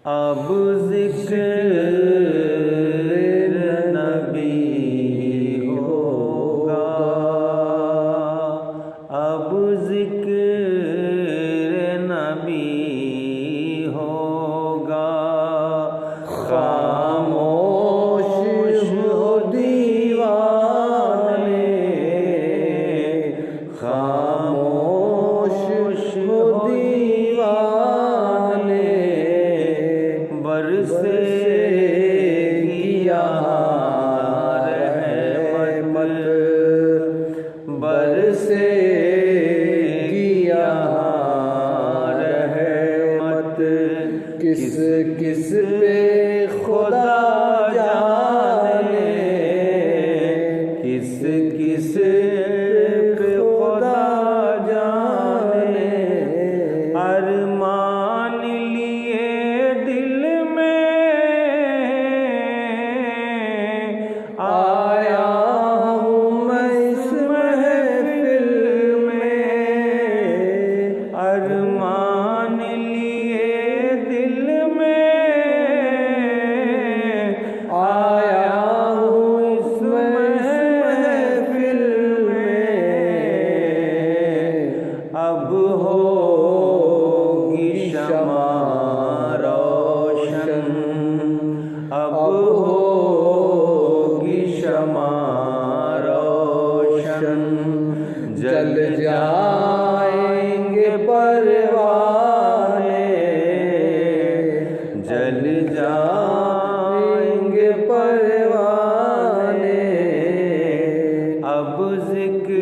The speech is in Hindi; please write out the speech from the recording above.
अब ज़िक्र नबी होगा, अब ज़िक्र नबी होगा। खामोश हो दीवाने, खामोश हो दीवाने, बरसेगी यहाँ रहमत, बरसेगी यहाँ रहमत। किस किस पे खुदा जाने, किस किस पे खुदा जाने। अरमान लिए दिल में आया हूँ मैं इस महफिल में, अरमान लिए दिल में आया हूँ इस महफिल में। अब होगी शमा रोशन, अब होगी शमा रोशन। जल जाएंगे परवाने, जल जाएंगे परवाने। अब ज़िक्र